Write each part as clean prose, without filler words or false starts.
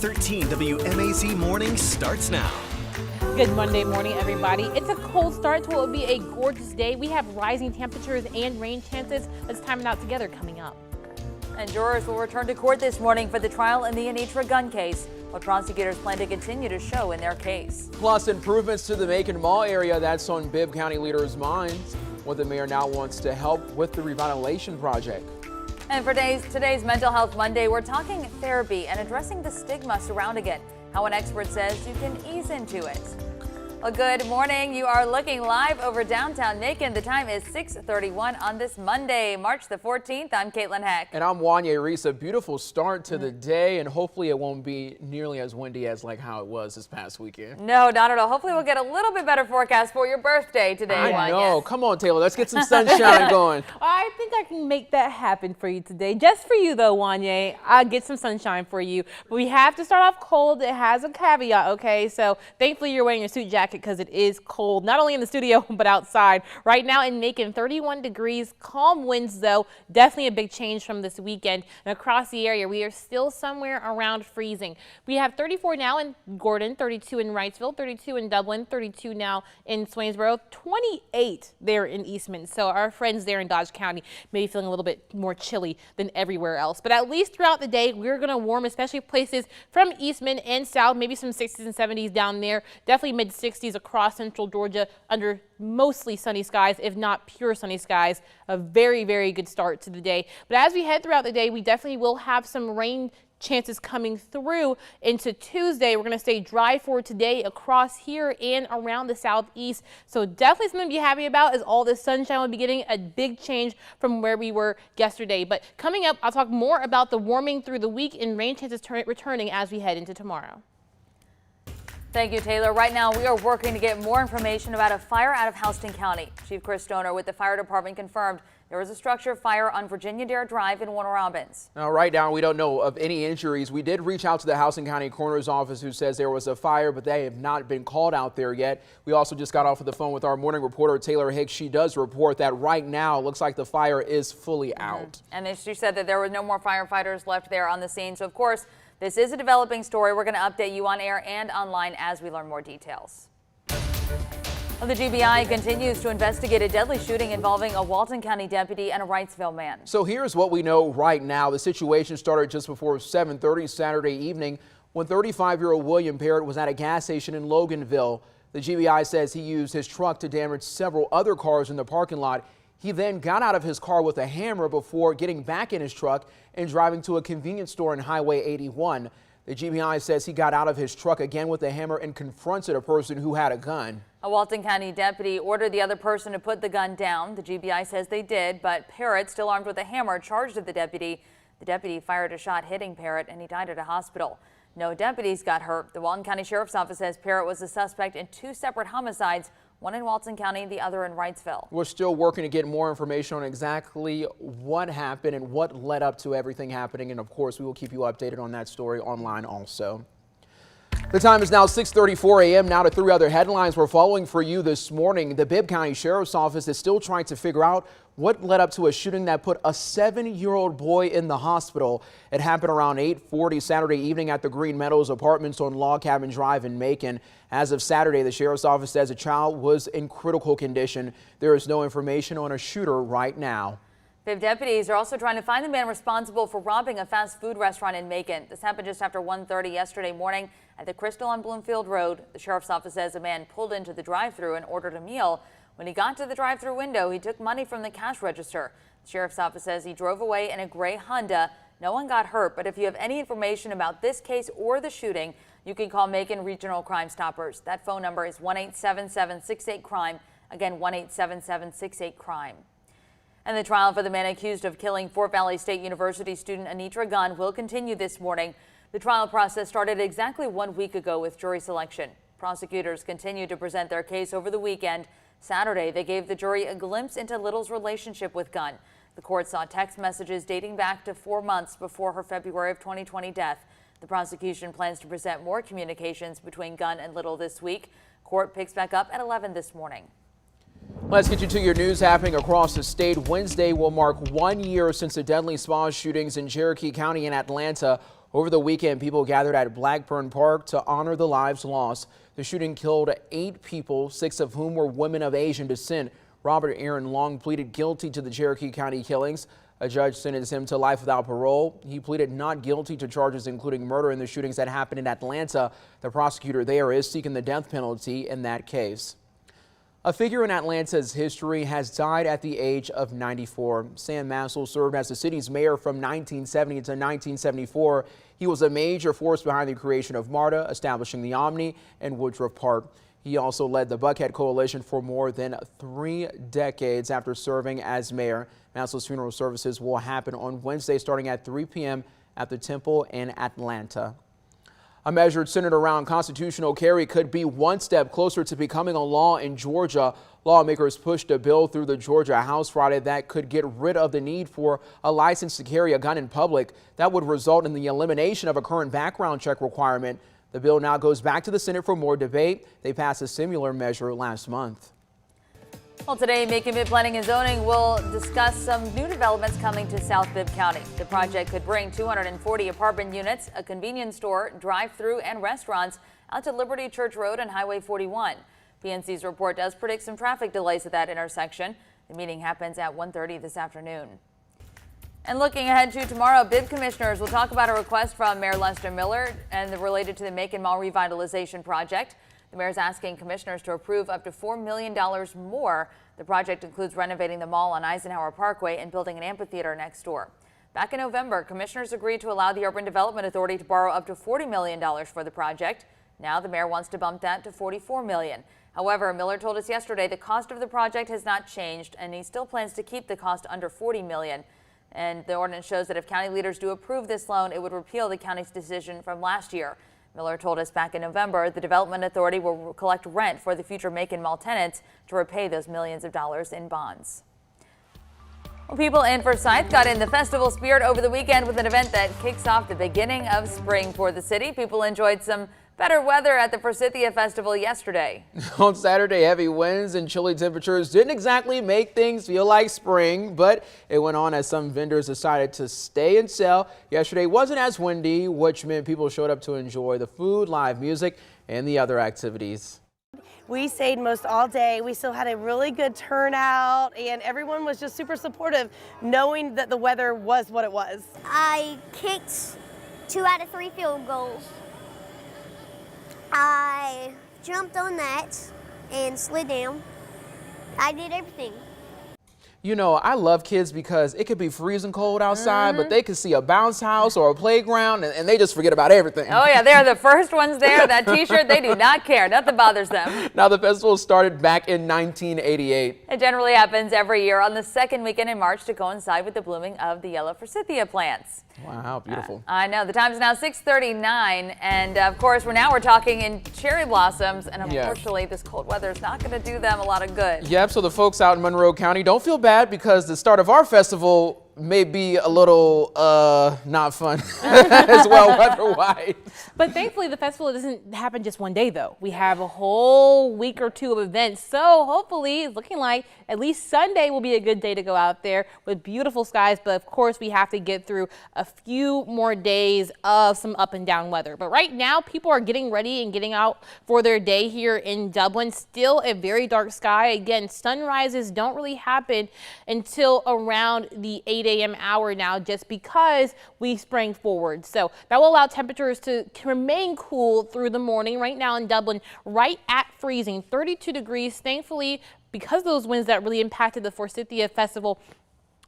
13 WMAZ Morning starts now. Good Monday morning, everybody. It's a cold start to what will be a gorgeous day. We have rising temperatures and rain chances. Let's time it out together coming up. And jurors will return to court this morning for the trial in the Anitra Gunn case, what prosecutors plan to continue to show in their case. Plus, improvements to the Macon Mall area, that's on Bibb County leaders' minds. What the mayor now wants to help with the revitalization project. And for today's Mental Health Monday, we're talking therapy and addressing the stigma surrounding it, how an expert says you can ease into it. Well, good morning. You are looking live over downtown Macon. The time is 6:31 on this Monday, March the 14th. I'm Caitlin Heck. And I'm Wanya Reese. A beautiful start to the day, and hopefully it won't be nearly as windy as like how it was this past weekend. No, not at all. Hopefully we'll get a little bit better forecast for your birthday today, I Wanya. know. Come on, Taylor. Let's get some sunshine going. I think I can make that happen for you today. Just for you, though, Wanya. I'll get some sunshine for you. But we have to start off cold. It has a caveat, okay? So thankfully you're wearing your suit jacket because it is cold, not only in the studio, but outside. Right now in Macon, 31 degrees, calm winds, though. Definitely a big change from this weekend. And across the area, we are still somewhere around freezing. We have 34 now in Gordon, 32 in Wrightsville, 32 in Dublin, 32 now in Swainsboro, 28 there in Eastman. So our friends there in Dodge County may be feeling a little bit more chilly than everywhere else. But at least throughout the day, we're going to warm, especially places from Eastman and south, maybe some 60s and 70s down there. Definitely mid 60s across central Georgia under mostly sunny skies, if not pure sunny skies. A very, very good start to the day. But as we head throughout the day, we definitely will have some rain chances coming through into Tuesday. We're going to stay dry for today across here and around the southeast. So definitely something to be happy about, as all this sunshine will be getting a big change from where we were yesterday. But coming up, I'll talk more about the warming through the week and rain chances returning as we head into tomorrow. Thank you, Taylor. Right now, we are working to get more information about a fire out of Houston County. Chief Chris Stoner with the fire department confirmed there was a structure fire on Virginia Dare Drive in Warner Robins. Now, right now, we don't know of any injuries. We did reach out to the Houston County Coroner's Office, who says there was a fire, but they have not been called out there yet. We also just got off of the phone with our morning reporter, Taylor Hicks. She does report that right now it looks like the fire is fully out. And she said that there were no more firefighters left there on the scene. So, of course, this is a developing story. We're going to update you on air and online as we learn more details. Well, the GBI continues to investigate a deadly shooting involving a Walton County deputy and a Wrightsville man. So here's what we know right now. The situation started just before 7:30 Saturday evening when 35-year-old William Parrott was at a gas station in Loganville. The GBI says he used his truck to damage several other cars in the parking lot. He then got out of his car with a hammer before getting back in his truck and driving to a convenience store on Highway 81. The GBI says he got out of his truck again with a hammer and confronted a person who had a gun. A Walton County deputy ordered the other person to put the gun down. The GBI says they did, but Parrott, still armed with a hammer, charged at the deputy. The deputy fired a shot hitting Parrott, and he died at a hospital. No deputies got hurt. The Walton County Sheriff's Office says Parrott was a suspect in two separate homicides, one in Walton County, the other in Wrightsville. We're still working to get more information on exactly what happened and what led up to everything happening. And of course, we will keep you updated on that story online also. The time is now 6:34 a.m. Now to three other headlines we're following for you this morning. The Bibb County Sheriff's Office is still trying to figure out what led up to a shooting that put a 7-year-old boy in the hospital. It happened around 8:40 Saturday evening at the Green Meadows Apartments on Log Cabin Drive in Macon. As of Saturday, the Sheriff's Office says a child was in critical condition. There is no information on a shooter right now. Bibb deputies are also trying to find the man responsible for robbing a fast food restaurant in Macon. This happened just after 1:30 yesterday morning at the Crystal on Bloomfield Road. The Sheriff's Office says a man pulled into the drive-thru and ordered a meal. When he got to the drive-thru window, he took money from the cash register. The Sheriff's Office says he drove away in a gray Honda. No one got hurt, but if you have any information about this case or the shooting, you can call Macon Regional Crime Stoppers. That phone number is 1-877-68-CRIME. Again, 1-877-68-CRIME. And the trial for the man accused of killing Fort Valley State University student Anitra Gunn will continue this morning. The trial process started exactly 1 week ago with jury selection. Prosecutors continue to present their case over the weekend. Saturday, they gave the jury a glimpse into Little's relationship with Gunn. The court saw text messages dating back to 4 months before her February of 2020 death. The prosecution plans to present more communications between Gunn and Little this week. Court picks back up at 11 this morning. Let's get you to your news happening across the state. Wednesday will mark 1 year since the deadly spa shootings in Cherokee County and Atlanta. Over the weekend, people gathered at Blackburn Park to honor the lives lost. The shooting killed 8 people, 6 of whom were women of Asian descent. Robert Arrin Long pleaded guilty to the Cherokee County killings. A judge sentenced him to life without parole. He pleaded not guilty to charges including murder in the shootings that happened in Atlanta. The prosecutor there is seeking the death penalty in that case. A figure in Atlanta's history has died at the age of 94. Sam Massel served as the city's mayor from 1970 to 1974. He was a major force behind the creation of MARTA, establishing the Omni and Woodruff Park. He also led the Buckhead Coalition for more than 3 decades after serving as mayor. Massel's funeral services will happen on Wednesday starting at 3 p.m. at the Temple in Atlanta. A measured Senate around constitutional carry could be one step closer to becoming a law in Georgia. Lawmakers pushed a bill through the Georgia House Friday that could get rid of the need for a license to carry a gun in public. That would result in the elimination of a current background check requirement. The bill now goes back to the Senate for more debate. They passed a similar measure last month. Well, today, Macon Planning and Zoning will discuss some new developments coming to South Bibb County. The project could bring 240 apartment units, a convenience store, drive-through, and restaurants out to Liberty Church Road and Highway 41. PNC's report does predict some traffic delays at that intersection. The meeting happens at 1:30 this afternoon. And looking ahead to tomorrow, Bibb commissioners will talk about a request from Mayor Lester Miller and related to the Macon Mall revitalization project. The mayor is asking commissioners to approve up to $4 million more. The project includes renovating the mall on Eisenhower Parkway and building an amphitheater next door. Back in November, commissioners agreed to allow the Urban Development Authority to borrow up to $40 million for the project. Now the mayor wants to bump that to $44 million. However, Miller told us yesterday the cost of the project has not changed, and he still plans to keep the cost under $40 million. And the ordinance shows that if county leaders do approve this loan, it would repeal the county's decision from last year. Miller told us back in November the Development Authority will collect rent for the future Macon Mall tenants to repay those millions of dollars in bonds. Well, people in Forsythia got in the festival spirit over the weekend with an event that kicks off the beginning of spring for the city. People enjoyed some better weather at the Forsythia Festival yesterday. On Saturday, heavy winds and chilly temperatures didn't exactly make things feel like spring, but it went on as some vendors decided to stay and sell. Yesterday wasn't as windy, which meant people showed up to enjoy the food, live music, and the other activities. We stayed most all day. We still had a really good turnout, and everyone was just super supportive, knowing that the weather was what it was. I kicked 2 out of 3 field goals. I jumped on that and slid down. I did everything. You know, I love kids because it could be freezing cold outside, but they could see a bounce house or a playground and they just forget about everything. Oh yeah, they're the first ones there. That t-shirt, they do not care. Nothing bothers them. Now the festival started back in 1988. It generally happens every year on the second weekend in March to coincide with the blooming of the yellow forsythia plants. Wow, how beautiful. I know. The time is now 6:39, and of course we're talking in cherry blossoms, and unfortunately this cold weather is not going to do them a lot of good. Yep, so the folks out in Monroe County, don't feel bad because the start of our festival may be a little not fun as well weather-wise. But thankfully the festival doesn't happen just one day though. We have a whole week or 2 of events, so hopefully it's looking like at least Sunday will be a good day to go out there with beautiful skies. But of course we have to get through a few more days of some up and down weather. But right now people are getting ready and getting out for their day here in Dublin. Still a very dark sky. Again, sunrises don't really happen until around the 8 a.m. hour now, just because we sprang forward. So that will allow temperatures to remain cool through the morning. Right now in Dublin, right at freezing, 32 degrees. Thankfully, because of those winds that really impacted the Forsythia Festival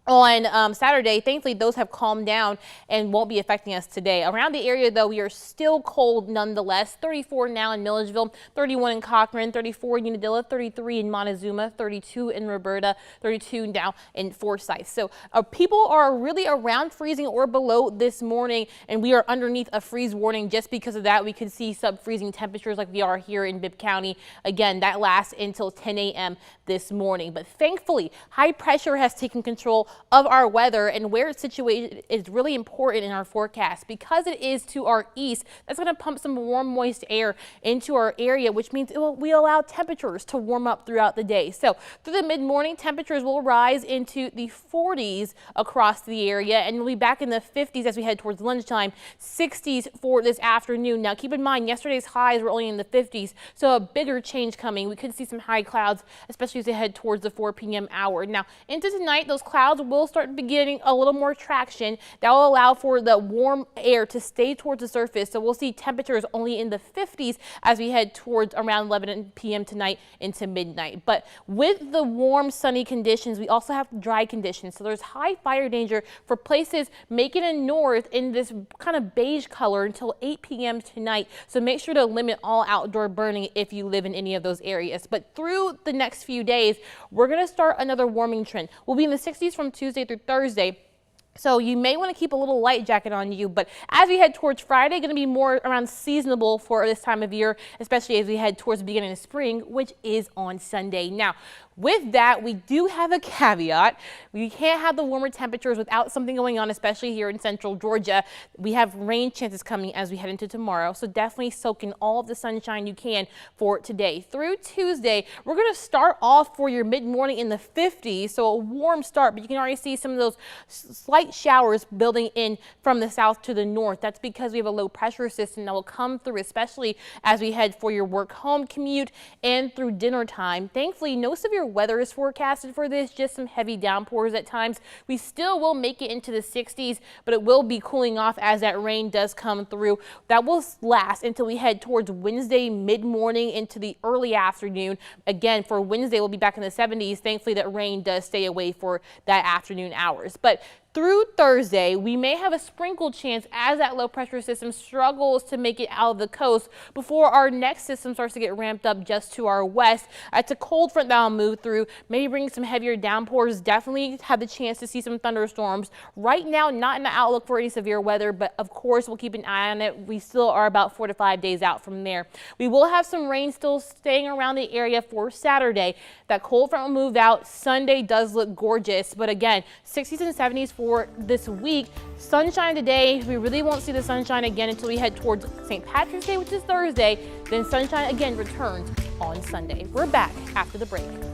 on Saturday, thankfully those have calmed down and won't be affecting us today. Around the area though, we are still cold nonetheless. 34 now in Milledgeville, 31 in Cochrane, 34 in Unadilla, 33 in Montezuma, 32 in Roberta, 32 now in Forsyth. So people are really around freezing or below this morning, and we are underneath a freeze warning. Just because of that, we could see sub-freezing temperatures like we are here in Bibb County. Again, that lasts until 10 a.m. this morning. But thankfully, high pressure has taken control of our weather and where it's situated is really important in our forecast. Because it is to our east, that's going to pump some warm, moist air into our area, which means we allow temperatures to warm up throughout the day. So through the mid-morning, temperatures will rise into the 40s across the area, and we'll be back in the 50s as we head towards lunchtime, 60s for this afternoon. Now keep in mind, yesterday's highs were only in the 50s, so a bigger change coming. We could see some high clouds, especially as we head towards the 4 p.m. hour. Now into tonight, those clouds will start beginning a little more traction. That will allow for the warm air to stay towards the surface, so we'll see temperatures only in the 50s as we head towards around 11 p.m. tonight into midnight. But with the warm, sunny conditions, we also have dry conditions, so there's high fire danger for places Macon and north in this kind of beige color until 8 p.m. tonight. So make sure to limit all outdoor burning if you live in any of those areas. But through the next few days, we're going to start another warming trend. We'll be in the 60s from Tuesday through Thursday. So you may want to keep a little light jacket on you, but as we head towards Friday, going to be more around seasonable for this time of year, especially as we head towards the beginning of spring, which is on Sunday. Now, with that, we do have a caveat. We can't have the warmer temperatures without something going on, especially here in central Georgia. We have rain chances coming as we head into tomorrow, so definitely soak in all of the sunshine you can for today. Through Tuesday, we're going to start off for your mid-morning in the 50s, so a warm start, but you can already see some of those slight showers building in from the south to the north. That's because we have a low pressure system that will come through, especially as we head for your work home commute and through dinner time. Thankfully, no severe weather is forecasted for this, just some heavy downpours at times. We still will make it into the 60s, but it will be cooling off as that rain does come through. That will last until we head towards Wednesday mid-morning into the early afternoon. Again, for Wednesday, we'll be back in the 70s. Thankfully, that rain does stay away for that afternoon hours. But through Thursday, we may have a sprinkle chance as that low pressure system struggles to make it out of the coast before our next system starts to get ramped up just to our west. It's a cold front that will move through, maybe bring some heavier downpours, definitely have the chance to see some thunderstorms. Right now, not in the outlook for any severe weather, but of course, we'll keep an eye on it. We still are about 4 to 5 days out from there. We will have some rain still staying around the area for Saturday. That cold front will move out. Sunday does look gorgeous, but again, 60s and 70s for this week. Sunshine today. We really won't see the sunshine again until we head towards St. Patrick's Day, which is Thursday. Then sunshine again returns on Sunday. We're back after the break.